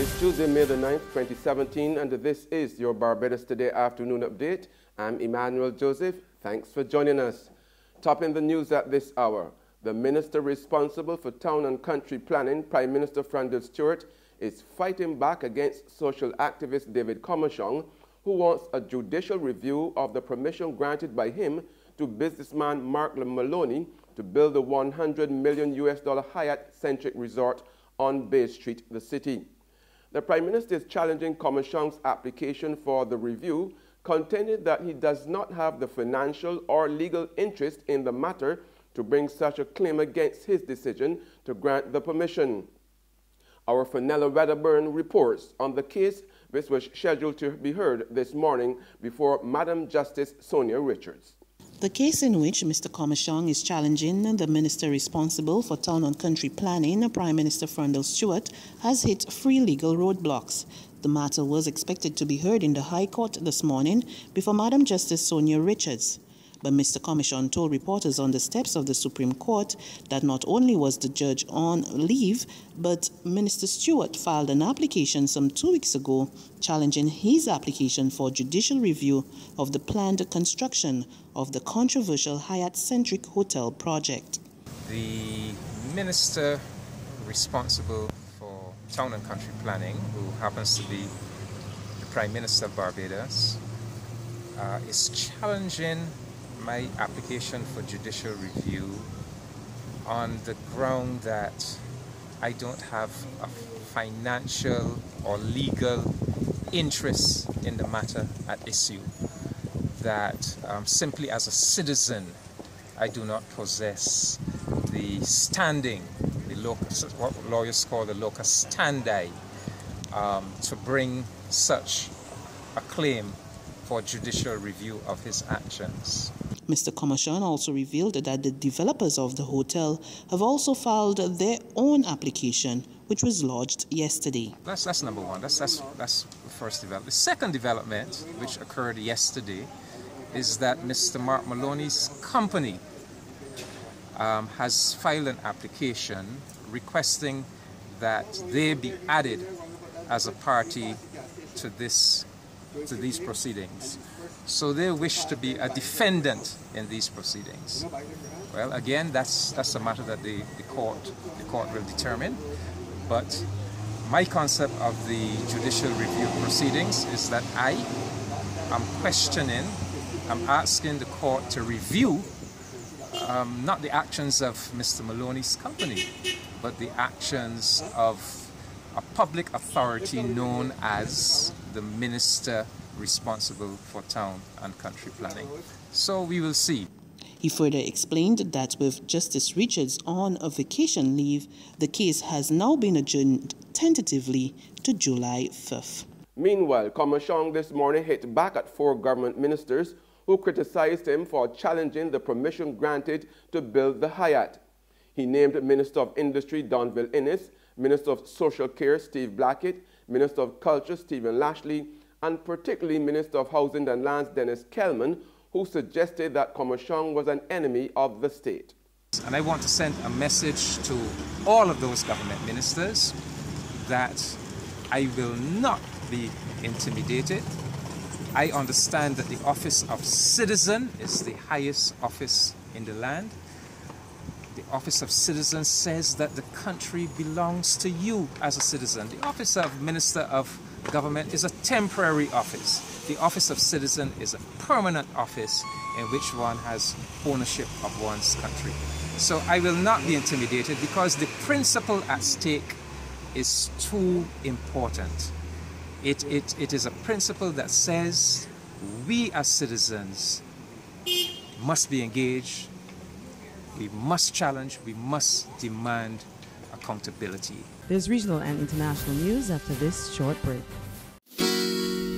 It's Tuesday, May the 9th, 2017, and this is your Barbados Today afternoon update. I'm Emmanuel Joseph. Thanks for joining us. Topping the news at this hour, the minister responsible for town and country planning, Prime Minister Stuart, is fighting back against social activist David Comissiong, who wants a judicial review of the permission granted by him to businessman Mark Maloney to build a $100 million Hyatt-centric resort on Bay Street, the city. The Prime Minister is challenging Comissiong's application for the review, contending that he does not have the financial or legal interest in the matter to bring such a claim against his decision to grant the permission. Our Fenella Wedderburn reports on the case, which was scheduled to be heard this morning before Madam Justice Sonia Richards. The case in which Mr. Comissiong is challenging the minister responsible for town and country planning, Prime Minister Stuart, has hit 3 legal roadblocks. The matter was expected to be heard in the High Court this morning before Madam Justice Sonia Richards. But Mr. Comissiong told reporters on the steps of the Supreme Court that not only was the judge on leave, but Minister Stuart filed an application some 2 weeks ago challenging his application for judicial review of the planned construction of the controversial Hyatt-centric hotel project. The minister responsible for town and country planning, who happens to be the Prime Minister of Barbados, is challenging my application for judicial review on the ground that I don't have a financial or legal interest in the matter at issue, that simply as a citizen I do not possess the standing, what lawyers call the locus standi, to bring such a claim for judicial review of his actions. Mr. Comissiong also revealed that the developers of the hotel have also filed their own application, which was lodged yesterday. That's number one. That's the first development. The second development, which occurred yesterday, is that Mr. Mark Maloney's company has filed an application requesting that they be added as a party to these proceedings. So they wish to be a defendant in these proceedings. Well, again, that's a matter that the court will determine. But my concept of the judicial review proceedings is that I am asking the court to review not the actions of Mr. Maloney's company, but the actions of a public authority known as the Minister responsible for town and country planning. So we will see. He further explained that with Justice Richards on a vacation leave, the case has now been adjourned tentatively to July 5th. Meanwhile, Comissiong this morning hit back at 4 government ministers who criticized him for challenging the permission granted to build the Hyatt. He named Minister of Industry Donville Innes, Minister of Social Care Steve Blackett, Minister of Culture Stephen Lashley, and particularly Minister of Housing and Lands Dennis Kelman, who suggested that Comissiong was an enemy of the state. And I want to send a message to all of those government ministers that I will not be intimidated. I understand that the office of citizen is the highest office in the land. The office of citizen says that the country belongs to you as a citizen. The office of Minister of Government is a temporary office. The office of citizen is a permanent office in which one has ownership of one's country. So I will not be intimidated because the principle at stake is too important. It is a principle that says we as citizens must be engaged, we must challenge, we must demand accountability. There's regional and international news after this short break.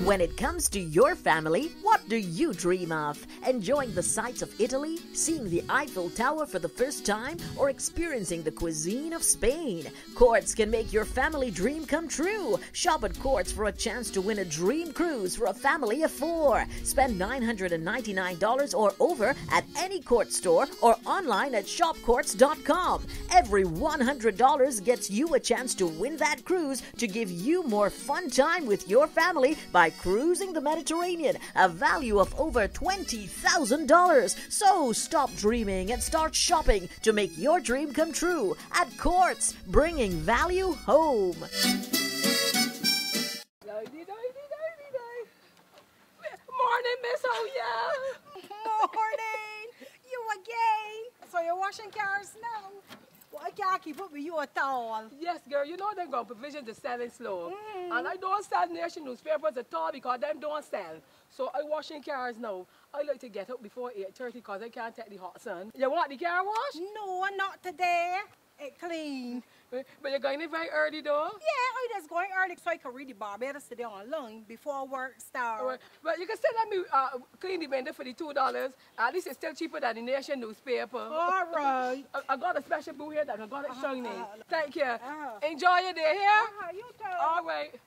When it comes to your family, what do you dream of? Enjoying the sights of Italy, seeing the Eiffel Tower for the first time, or experiencing the cuisine of Spain? Courts can make your family dream come true. Shop at Courts for a chance to win a dream cruise for a family of 4. Spend $999 or over at any Courts store or online at shopcourts.com. Every $100 gets you a chance to win that cruise to give you more fun time with your family by cruising the Mediterranean, a value of over $20,000. So stop dreaming and start shopping to make your dream come true at Courts, bringing value home. Morning, Miss Hoya. Morning. You again. So you're washing cars now? Well, I can't keep up with you at all. Yes, girl. You know they're going to provision to selling slow. And I don't sell nation newspapers at all because them don't sell. So I washing cars now. I like to get up before 8:30 because I can't take the hot sun. You want the car wash? No, not today. It clean. But you're going in very early though? Yeah, I just going early so I can read the Barbados today online before work starts. Right. But you can still let me clean the bender for the $2. At least it's still cheaper than the nation newspaper. All right. I got a special boo here that I got it shiny. Thank you. Enjoy your day here. You too. All right.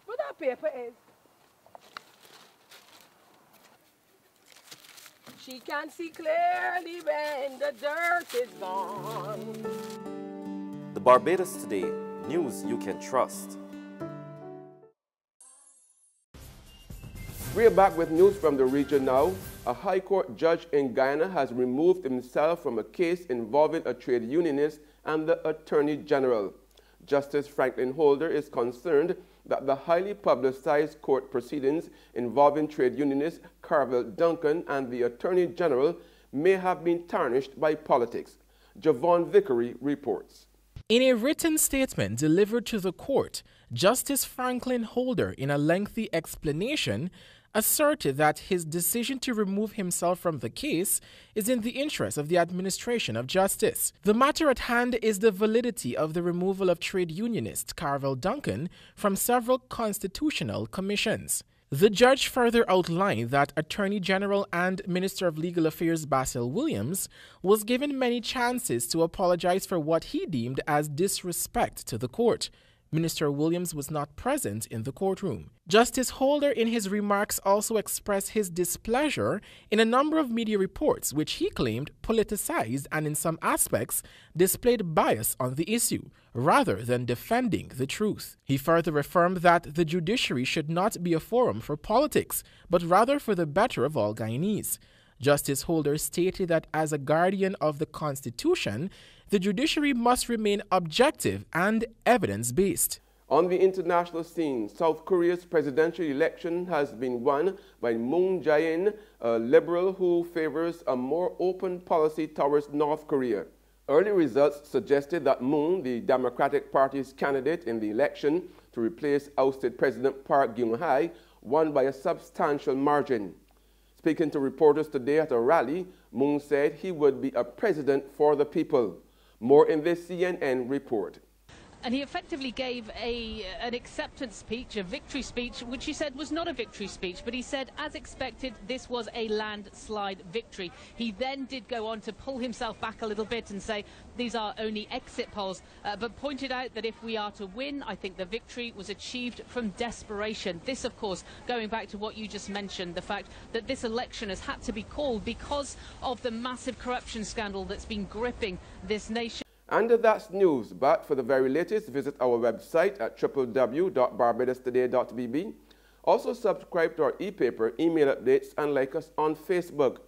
What that paper is? She can see clearly when the dirt is gone. The Barbados Today, news you can trust. We are back with news from the region now. A High Court judge in Guyana has removed himself from a case involving a trade unionist and the Attorney General. Justice Franklin Holder is concerned that the highly publicized court proceedings involving trade unionist Carvel Duncan and the Attorney General may have been tarnished by politics. Javon Vickery reports. In a written statement delivered to the court, Justice Franklin Holder, in a lengthy explanation, asserted that his decision to remove himself from the case is in the interest of the administration of justice. The matter at hand is the validity of the removal of trade unionist Carvel Duncan from several constitutional commissions. The judge further outlined that Attorney General and Minister of Legal Affairs Basil Williams was given many chances to apologize for what he deemed as disrespect to the court. Minister Williams was not present in the courtroom. Justice Holder, in his remarks, also expressed his displeasure in a number of media reports which he claimed politicized and in some aspects displayed bias on the issue, rather than defending the truth. He further affirmed that the judiciary should not be a forum for politics, but rather for the better of all Guyanese. Justice Holder stated that as a guardian of the Constitution, the judiciary must remain objective and evidence-based. On the international scene, South Korea's presidential election has been won by Moon Jae-in, a liberal who favors a more open policy towards North Korea. Early results suggested that Moon, the Democratic Party's candidate in the election to replace ousted President Park Geun-hye, won by a substantial margin. Speaking to reporters today at a rally, Moon said he would be a president for the people. More in this CNN report. And he effectively gave an acceptance speech, a victory speech, which he said was not a victory speech, but he said, as expected, this was a landslide victory. He then did go on to pull himself back a little bit and say these are only exit polls, but pointed out that if we are to win, I think the victory was achieved from desperation. This, of course, going back to what you just mentioned, the fact that this election has had to be called because of the massive corruption scandal that's been gripping this nation. And that's news, but for the very latest, visit our website at www.barbadostoday.bb. Also subscribe to our e-paper, email updates, and like us on Facebook.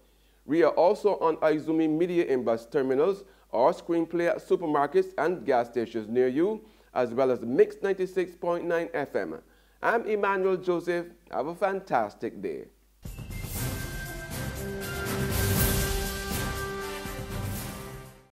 We are also on Izumi Media in bus terminals or screenplay at supermarkets and gas stations near you, as well as Mix 96.9 FM. I'm Emmanuel Joseph. Have a fantastic day.